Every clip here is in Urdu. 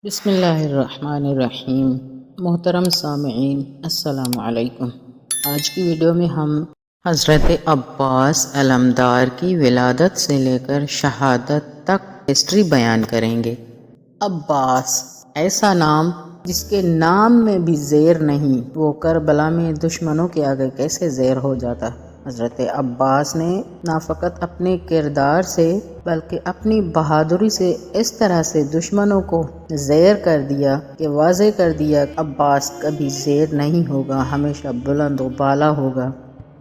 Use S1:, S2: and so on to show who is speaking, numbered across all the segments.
S1: بسم اللہ الرحمن الرحیم۔ محترم سامعین السلام علیکم۔ آج کی ویڈیو میں ہم حضرت عباس علمدار کی ولادت سے لے کر شہادت تک ہسٹری بیان کریں گے۔ عباس ایسا نام جس کے نام میں بھی زیر نہیں، وہ کربلا میں دشمنوں کے آگے کیسے زیر ہو جاتا۔ حضرت عباس نے نہ فقط اپنے کردار سے بلکہ اپنی بہادری سے اس طرح سے دشمنوں کو زیر کر دیا کہ واضح کر دیا کہ عباس کبھی زیر نہیں ہوگا، ہمیشہ بلند و بالا ہوگا۔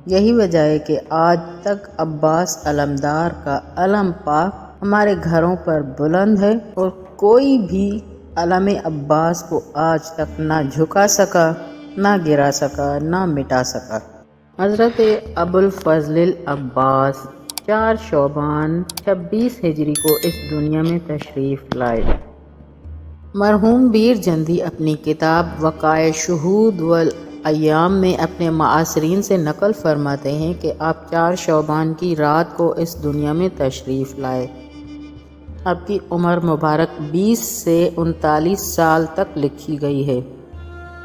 S1: یہی وجہ ہے کہ آج تک عباس علمدار کا علم پاک ہمارے گھروں پر بلند ہے، اور کوئی بھی علم عباس کو آج تک نہ جھکا سکا، نہ گرا سکا، نہ مٹا سکا۔ حضرت ابو الفضل العباس 4 شعبان 26 ہجری کو اس دنیا میں تشریف لائے۔ مرحوم بیر جندی اپنی کتاب وقائع شہود والایام میں اپنے معاصرین سے نقل فرماتے ہیں کہ آپ 4 شعبان کی رات کو اس دنیا میں تشریف لائے۔ آپ کی عمر مبارک 20 سے 39 سال تک لکھی گئی ہے۔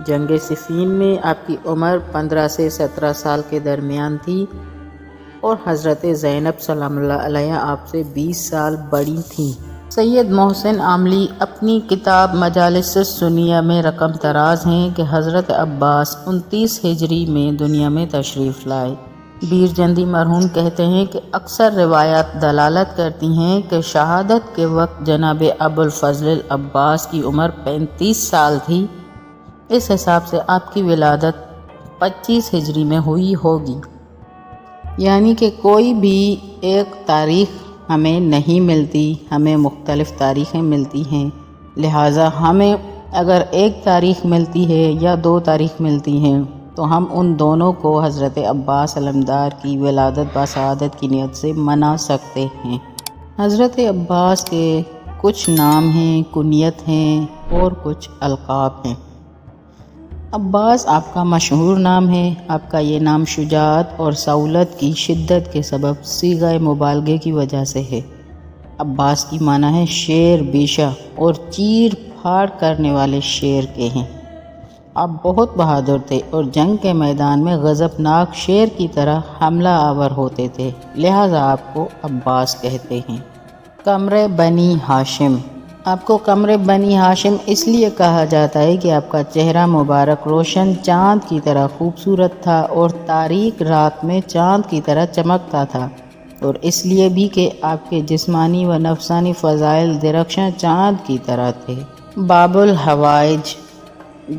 S1: جنگ صفین میں آپ کی عمر 15 سے 17 سال کے درمیان تھی، اور حضرت زینب سلام اللہ علیہ آپ سے 20 سال بڑی تھیں۔ سید محسن عاملی اپنی کتاب مجالس السنیہ میں رقم دراز ہیں کہ حضرت عباس 29 ہجری میں دنیا میں تشریف لائے۔ بیر جندی مرحوم کہتے ہیں کہ اکثر روایات دلالت کرتی ہیں کہ شہادت کے وقت جناب ابو الفضل العباس کی عمر 35 سال تھی۔ اس حساب سے آپ کی ولادت 25 ہجری میں ہوئی ہوگی، یعنی کہ کوئی بھی ایک تاریخ ہمیں نہیں ملتی، ہمیں مختلف تاریخیں ملتی ہیں، لہٰذا ہمیں اگر ایک تاریخ ملتی ہے یا 2 تاریخ ملتی ہیں تو ہم ان دونوں کو حضرت عباس علمدار کی ولادت بسعادت کی نیت سے منا سکتے ہیں۔ حضرت عباس کے کچھ نام ہیں، کنیت ہیں اور کچھ القاب ہیں۔ عباس آپ کا مشہور نام ہے۔ آپ کا یہ نام شجاعت اور سہولت کی شدت کے سبب صیغہ مبالغے کی وجہ سے ہے۔ عباس کی معنی ہے شیر بیشہ، اور چیر پھاڑ کرنے والے شیر کے ہیں۔ آپ بہت بہادر تھے اور جنگ کے میدان میں غضبناک شیر کی طرح حملہ آور ہوتے تھے، لہٰذا آپ کو عباس کہتے ہیں۔ قمر بنی ہاشم، آپ کو قمر بنی ہاشم اس لیے کہا جاتا ہے کہ آپ کا چہرہ مبارک روشن چاند کی طرح خوبصورت تھا اور تاریک رات میں چاند کی طرح چمکتا تھا، اور اس لیے بھی کہ آپ کے جسمانی و نفسانی فضائل درخشاں چاند کی طرح تھے۔ باب الحوائج،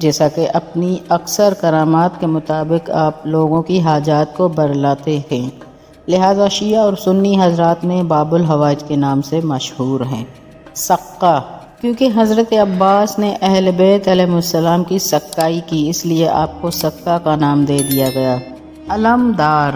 S1: جیسا کہ اپنی اکثر کرامات کے مطابق آپ لوگوں کی حاجات کو برلاتے ہیں، لہذا شیعہ اور سنی حضرات میں باب الحوائج کے نام سے مشہور ہیں۔ سقہ، کیونکہ حضرت عباس نے اہل بیت علیہ السلام کی سقائی کی، اس لیے آپ کو سقہ کا نام دے دیا گیا۔ علمدار،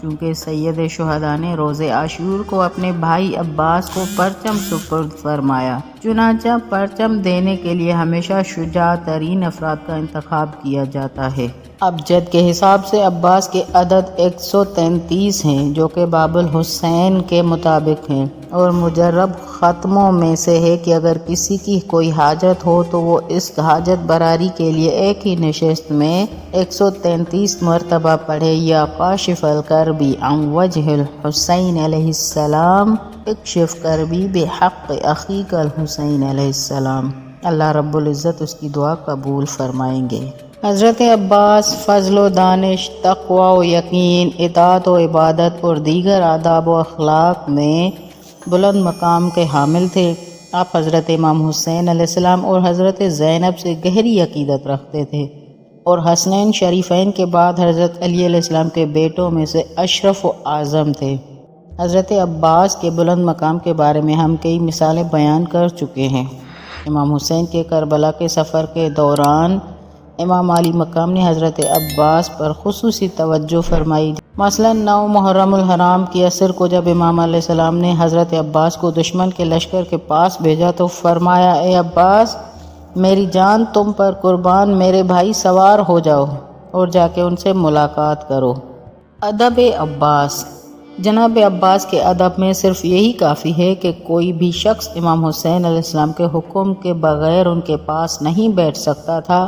S1: چونکہ سید شہداء نے روز عاشور کو اپنے بھائی عباس کو پرچم سپرد فرمایا، چنانچہ پرچم دینے کے لیے ہمیشہ شجاع ترین افراد کا انتخاب کیا جاتا ہے۔ ابجد کے حساب سے عباس کے عدد 133 ہیں، جو کہ باب الحسین کے مطابق ہیں، اور مجرب ختموں میں سے ہے کہ اگر کسی کی کوئی حاجت ہو تو وہ اس حاجت براری کے لیے ایک ہی نشست میں 133 مرتبہ پڑھے، یا کاشف الکربی عن وجہ الحسین علیہ السلام، اکشف کربی بحق اخیک الحسین علیہ السلام۔ اللہ رب العزت اس کی دعا قبول فرمائیں گے۔ حضرت عباس فضل و دانش، تقوی و یقین، اطاعت و عبادت اور دیگر آداب و اخلاق میں بلند مقام کے حامل تھے۔ آپ حضرت امام حسین علیہ السلام اور حضرت زینب سے گہری عقیدت رکھتے تھے، اور حسنین شریفین کے بعد حضرت علی علیہ السلام کے بیٹوں میں سے اشرف و اعظم تھے۔ حضرت عباس کے بلند مقام کے بارے میں ہم کئی مثالیں بیان کر چکے ہیں۔ امام حسین کے کربلا کے سفر کے دوران امام علی مقام نے حضرت عباس پر خصوصی توجہ فرمائی۔ مثلا 9 محرم الحرام کی عصر کو جب امام علیہ السلام نے حضرت عباس کو دشمن کے لشکر کے پاس بھیجا تو فرمایا، اے عباس، میری جان تم پر قربان، میرے بھائی سوار ہو جاؤ اور جا کے ان سے ملاقات کرو۔ ادب عباس، جناب عباس کے ادب میں صرف یہی کافی ہے کہ کوئی بھی شخص امام حسین علیہ السلام کے حکم کے بغیر ان کے پاس نہیں بیٹھ سکتا تھا،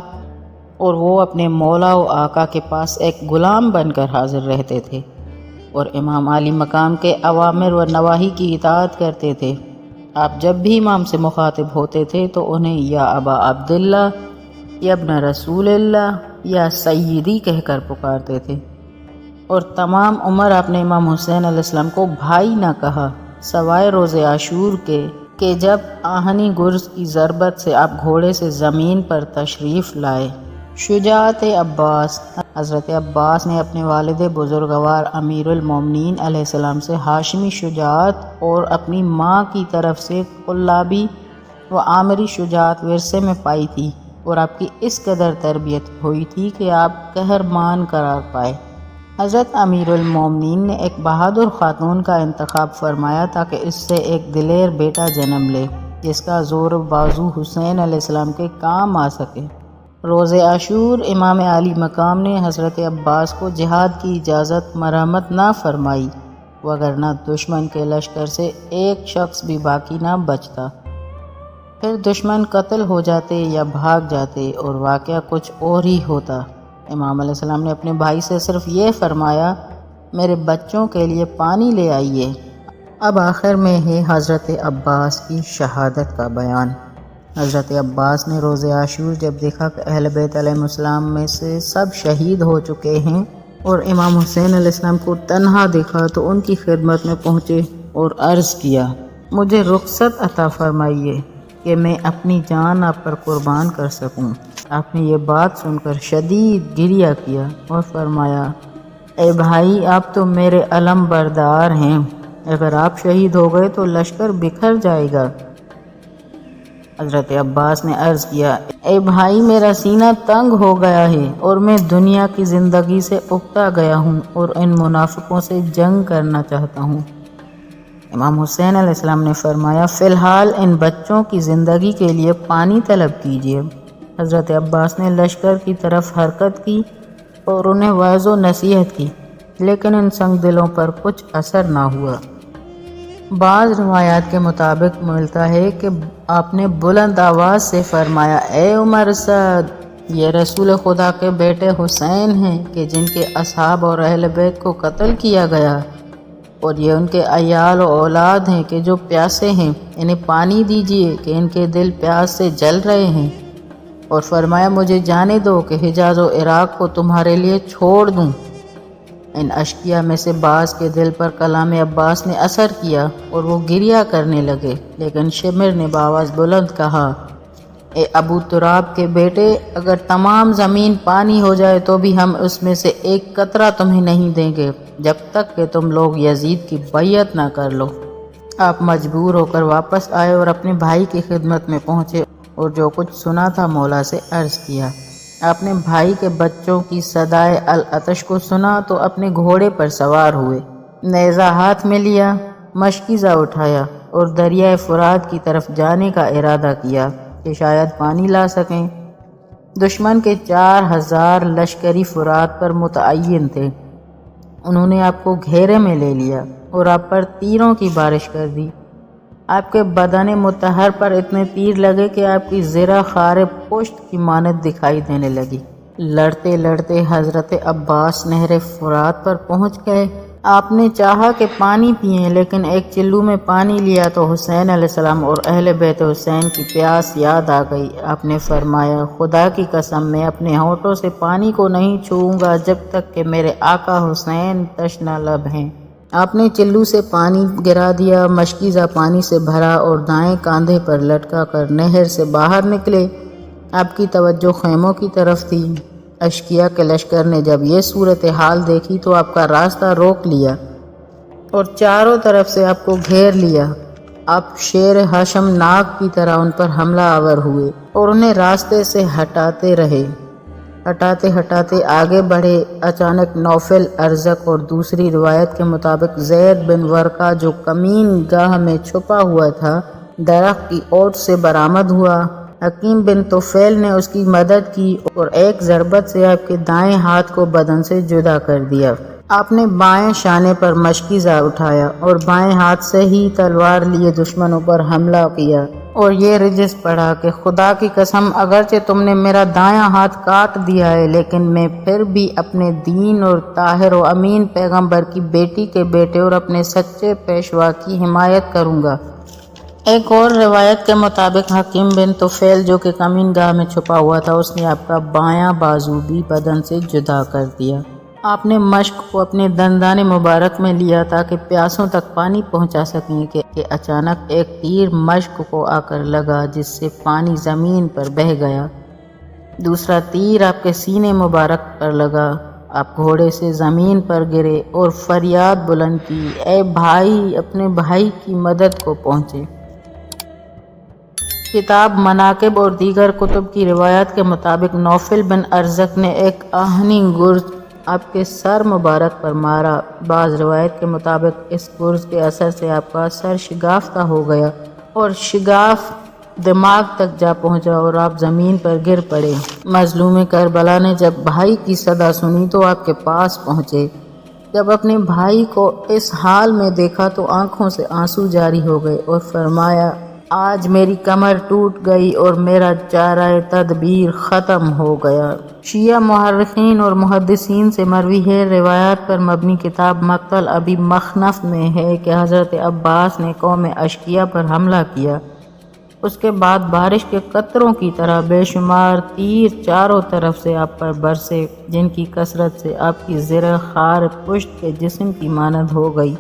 S1: اور وہ اپنے مولا و آقا کے پاس ایک غلام بن کر حاضر رہتے تھے اور امام عالی مقام کے اوامر و نواہی کی اطاعت کرتے تھے۔ آپ جب بھی امام سے مخاطب ہوتے تھے تو انہیں یا ابا عبداللہ، یا ابن رسول اللہ، یا سیدی کہہ کر پکارتے تھے، اور تمام عمر آپ نے امام حسین علیہ السلام کو بھائی نہ کہا، سوائے روز عاشور کے کہ جب آہنی گرز کی ضربت سے آپ گھوڑے سے زمین پر تشریف لائے۔ شجاعت عباس۔ حضرت عباس نے اپنے والد بزرگوار امیر المومنین علیہ السلام سے ہاشمی شجاعت اور اپنی ماں کی طرف سے قلابی و عامری شجاعت ورثے میں پائی تھی، اور آپ کی اس قدر تربیت ہوئی تھی کہ آپ قہرمان قرار پائے۔ حضرت امیر المومنین نے ایک بہادر خاتون کا انتخاب فرمایا تاکہ اس سے ایک دلیر بیٹا جنم لے جس کا زور و بازو حسین علیہ السلام کے کام آ سکے۔ روز عاشور امام عالی مقام نے حضرت عباس کو جہاد کی اجازت مرحمت نہ فرمائی، وگرنہ دشمن کے لشکر سے ایک شخص بھی باقی نہ بچتا۔ پھر دشمن قتل ہو جاتے یا بھاگ جاتے اور واقعہ کچھ اور ہی ہوتا۔ امام علیہ السلام نے اپنے بھائی سے صرف یہ فرمایا، میرے بچوں کے لیے پانی لے آئیے۔ اب آخر میں ہے حضرت عباس کی شہادت کا بیان۔ حضرت عباس نے روز عاشور جب دیکھا کہ اہل بیت علیہ السلام میں سے سب شہید ہو چکے ہیں اور امام حسین علیہ السلام کو تنہا دیکھا تو ان کی خدمت میں پہنچے اور عرض کیا، مجھے رخصت عطا فرمائیے کہ میں اپنی جان آپ پر قربان کر سکوں۔ آپ نے یہ بات سن کر شدید گریہ کیا اور فرمایا، اے بھائی، آپ تو میرے علم بردار ہیں، اگر آپ شہید ہو گئے تو لشکر بکھر جائے گا۔ حضرت عباس نے عرض کیا، اے بھائی، میرا سینہ تنگ ہو گیا ہے اور میں دنیا کی زندگی سے اکتا گیا ہوں اور ان منافقوں سے جنگ کرنا چاہتا ہوں۔ امام حسین علیہ السلام نے فرمایا، فی الحال ان بچوں کی زندگی کے لیے پانی طلب کیجیے۔ حضرت عباس نے لشکر کی طرف حرکت کی اور انہیں وعظ و نصیحت کی، لیکن ان سنگ دلوں پر کچھ اثر نہ ہوا۔ بعض روایات کے مطابق ملتا ہے کہ آپ نے بلند آواز سے فرمایا، اے عمر سعد، یہ رسول خدا کے بیٹے حسین ہیں کہ جن کے اصحاب اور اہل بیت کو قتل کیا گیا، اور یہ ان کے عیال و اولاد ہیں کہ جو پیاسے ہیں، انہیں پانی دیجیے کہ ان کے دل پیاس سے جل رہے ہیں۔ اور فرمایا، مجھے جانے دو کہ حجاز و عراق کو تمہارے لیے چھوڑ دوں۔ ان اشقیاء میں سے بعض کے دل پر کلام عباس نے اثر کیا اور وہ گریہ کرنے لگے، لیکن شمر نے بآواز بلند کہا، اے ابو تراب کے بیٹے، اگر تمام زمین پانی ہو جائے تو بھی ہم اس میں سے ایک قطرہ تمہیں نہیں دیں گے جب تک کہ تم لوگ یزید کی بیعت نہ کر لو۔ آپ مجبور ہو کر واپس آئے اور اپنے بھائی کی خدمت میں پہنچے اور جو کچھ سنا تھا مولا سے عرض کیا۔ آپ نے بھائی کے بچوں کی صدائے العطش کو سنا تو اپنے گھوڑے پر سوار ہوئے، نیزہ ہاتھ میں لیا، مشکیزہ اٹھایا اور دریائے فرات کی طرف جانے کا ارادہ کیا کہ شاید پانی لا سکیں۔ دشمن کے 4000 لشکری فرات پر متعین تھے۔ انہوں نے آپ کو گھیرے میں لے لیا اور آپ پر تیروں کی بارش کر دی۔ آپ کے بدن مطہر پر اتنے تیر لگے کہ آپ کی زرہ خار پشت کی مانند دکھائی دینے لگی۔ لڑتے لڑتے حضرت عباس نہر فرات پر پہنچ گئے۔ آپ نے چاہا کہ پانی پئیں، لیکن ایک چلو میں پانی لیا تو حسین علیہ السلام اور اہل بیت حسین کی پیاس یاد آ گئی۔ آپ نے فرمایا، خدا کی قسم، میں اپنے ہونٹوں سے پانی کو نہیں چھوؤں گا جب تک کہ میرے آقا حسین تشنہ لب ہیں۔ آپ نے چلو سے پانی گرا دیا، مشکیزہ پانی سے بھرا اور دائیں کاندھے پر لٹکا کر نہر سے باہر نکلے۔ آپ کی توجہ خیموں کی طرف تھی۔ اشقیاء کے لشکر نے جب یہ صورتحال دیکھی تو آپ کا راستہ روک لیا اور چاروں طرف سے آپ کو گھیر لیا۔ آپ شیر ہاشم ناگ کی طرح ان پر حملہ آور ہوئے اور انہیں راستے سے ہٹاتے رہے۔ ہٹاتے ہٹاتے آگے بڑھے۔ اچانک نوفل ارزق اور دوسری روایت کے مطابق زید بن ورقہ جو کمین گاہ میں چھپا ہوا تھا، درخت کی اوٹ سے برآمد ہوا۔ حکیم بن طفیل نے اس کی مدد کی اور ایک ضربت سے آپ کے دائیں ہاتھ کو بدن سے جدا کر دیا۔ آپ نے بائیں شانے پر مشکیزہ اٹھایا اور بائیں ہاتھ سے ہی تلوار لیے دشمنوں پر حملہ کیا اور یہ رجس پڑھا کہ خدا کی قسم اگرچہ تم نے میرا دایاں ہاتھ کاٹ دیا ہے لیکن میں پھر بھی اپنے دین اور طاہر و امین پیغمبر کی بیٹی کے بیٹے اور اپنے سچے پیشوا کی حمایت کروں گا۔ ایک اور روایت کے مطابق حکیم بن طفیل جو کہ کمین گاہ میں چھپا ہوا تھا، اس نے آپ کا بایاں بازو بھی بدن سے جدا کر دیا۔ آپ نے مشق کو اپنے دندان مبارک میں لیا تاکہ پیاسوں تک پانی پہنچا سکیں کہ اچانک ایک تیر مشق کو آ کر لگا جس سے پانی زمین پر بہہ گیا۔ دوسرا تیر آپ کے سینے مبارک پر لگا۔ آپ گھوڑے سے زمین پر گرے اور فریاد بلند کی، اے بھائی، اپنے بھائی کی مدد کو پہنچے۔ کتاب مناقب اور دیگر کتب کی روایات کے مطابق نوفل بن ارزق نے ایک آہنی گرز آپ کے سر مبارک پر مارا۔ بعض روایت کے مطابق اس گرز کے اثر سے آپ کا سر شگافتہ ہو گیا اور شگاف دماغ تک جا پہنچا اور آپ زمین پر گر پڑے۔ مظلوم کربلا نے جب بھائی کی صدا سنی تو آپ کے پاس پہنچے۔ جب اپنے بھائی کو اس حال میں دیکھا تو آنکھوں سے آنسو جاری ہو گئے اور فرمایا، آج میری کمر ٹوٹ گئی اور میرا چارہ تدبیر ختم ہو گیا۔ شیعہ محرخین اور محدثین سے مروی ہے روایات پر مبنی کتاب مقتل ابی مخنف میں ہے کہ حضرت عباس نے قوم اشقیاء پر حملہ کیا۔ اس کے بعد بارش کے قطروں کی طرح بے شمار تیر چاروں طرف سے آپ پر برسے جن کی کثرت سے آپ کی زرہ خار پشت کے جسم کی مانند ہو گئی۔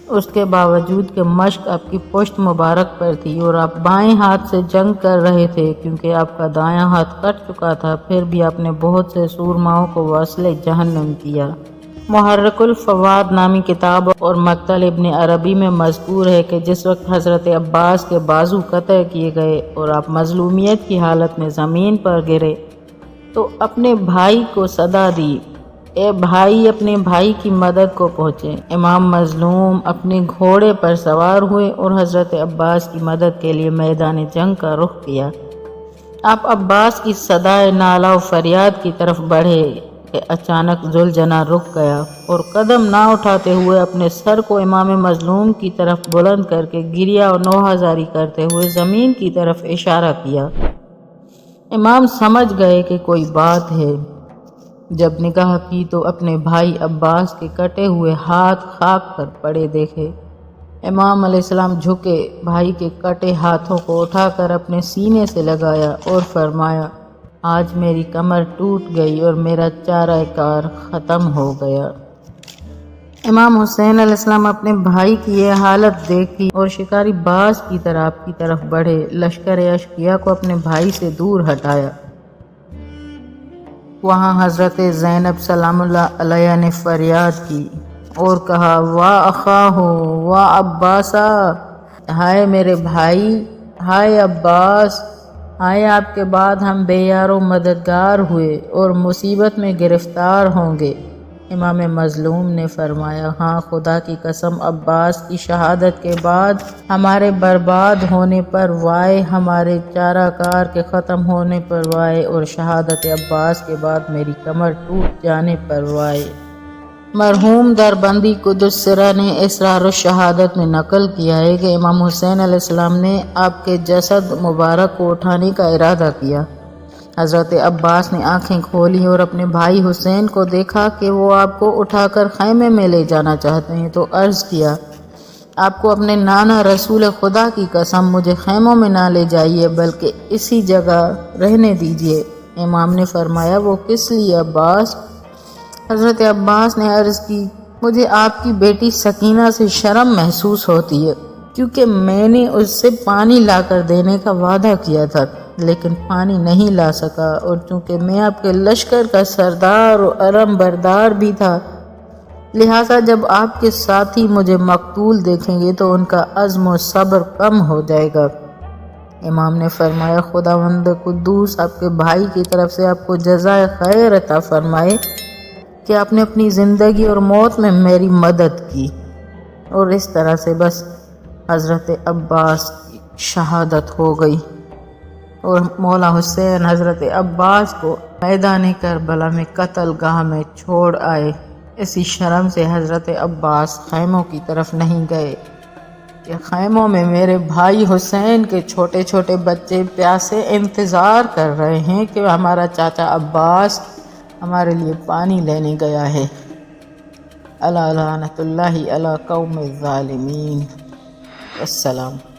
S1: اس کے باوجود کہ مشق آپ کی پشت مبارک پر تھی اور آپ بائیں ہاتھ سے جنگ کر رہے تھے کیونکہ آپ کا دایاں ہاتھ کٹ چکا تھا، پھر بھی آپ نے بہت سے سورماؤں کو وصل جہنم کیا۔ محرک الفواد نامی کتاب اور مقتل ابن عربی میں مذکور ہے کہ جس وقت حضرت عباس کے بازو قطع کیے گئے اور آپ مظلومیت کی حالت میں زمین پر گرے تو اپنے بھائی کو صدا دی، اے بھائی، اپنے بھائی کی مدد کو پہنچے۔ امام مظلوم اپنے گھوڑے پر سوار ہوئے اور حضرت عباس کی مدد کے لیے میدان جنگ کا رخ کیا۔ آپ عباس کی صدائے نالہ و فریاد کی طرف بڑھے کہ اچانک ذوالجناح رک گیا اور قدم نہ اٹھاتے ہوئے اپنے سر کو امام مظلوم کی طرف بلند کر کے گریہ و نوحہ جاری کرتے ہوئے زمین کی طرف اشارہ کیا۔ امام سمجھ گئے کہ کوئی بات ہے۔ جب نگاہ کی تو اپنے بھائی عباس کے کٹے ہوئے ہاتھ خاک پر پڑے دیکھے۔ امام علیہ السلام جھکے، بھائی کے کٹے ہاتھوں کو اٹھا کر اپنے سینے سے لگایا اور فرمایا، آج میری کمر ٹوٹ گئی اور میرا چارہ کار ختم ہو گیا۔ امام حسین علیہ السلام اپنے بھائی کی یہ حالت دیکھی اور شکاری باز کی طرح آپ کی طرف بڑھے، لشکر اشقیاء کو اپنے بھائی سے دور ہٹایا۔ وہاں حضرت زینب سلام اللہ علیہ نے فریاد کی اور کہا، وا اخاہ وا عباسا، ہائے میرے بھائی، ہائے عباس، ہائے آپ کے بعد ہم بے یار و مددگار ہوئے اور مصیبت میں گرفتار ہوں گے۔ امام مظلوم نے فرمایا، ہاں خدا کی قسم، عباس کی شہادت کے بعد ہمارے برباد ہونے پر وائے، ہمارے چارہ کار کے ختم ہونے پر وائے، اور شہادت عباس کے بعد میری کمر ٹوٹ جانے پر وائے۔ مرحوم دربندی قدس سرہ نے اسرار الشہادت میں نقل کیا ہے کہ امام حسین علیہ السلام نے آپ کے جسد مبارک کو اٹھانے کا ارادہ کیا۔ حضرت عباس نے آنکھیں کھولی اور اپنے بھائی حسین کو دیکھا کہ وہ آپ کو اٹھا کر خیمے میں لے جانا چاہتے ہیں تو عرض کیا، آپ کو اپنے نانا رسول خدا کی قسم مجھے خیموں میں نہ لے جائیے بلکہ اسی جگہ رہنے دیجیے۔ امام نے فرمایا، وہ کس لیے عباس؟ حضرت عباس نے عرض کی، مجھے آپ کی بیٹی سکینہ سے شرم محسوس ہوتی ہے کیونکہ میں نے اس سے پانی لا کر دینے کا وعدہ کیا تھا لیکن پانی نہیں لا سکا، اور چونکہ میں آپ کے لشکر کا سردار و علم بردار بھی تھا لہٰذا جب آپ کے ساتھی مجھے مقتول دیکھیں گے تو ان کا عزم و صبر کم ہو جائے گا۔ امام نے فرمایا، خداوند قدوس آپ کے بھائی کی طرف سے آپ کو جزائے خیر عطا فرمائے کہ آپ نے اپنی زندگی اور موت میں میری مدد کی۔ اور اس طرح سے بس حضرت عباس کی شہادت ہو گئی اور مولا حسین حضرت عباس کو میدان کربلا میں قتل گاہ میں چھوڑ آئے۔ اسی شرم سے حضرت عباس خیموں کی طرف نہیں گئے کہ خیموں میں میرے بھائی حسین کے چھوٹے چھوٹے بچے پیاسے انتظار کر رہے ہیں کہ ہمارا چاچا عباس ہمارے لیے پانی لینے گیا ہے۔ الا لعنت اللہ علی قوم الظالمین۔ السلام۔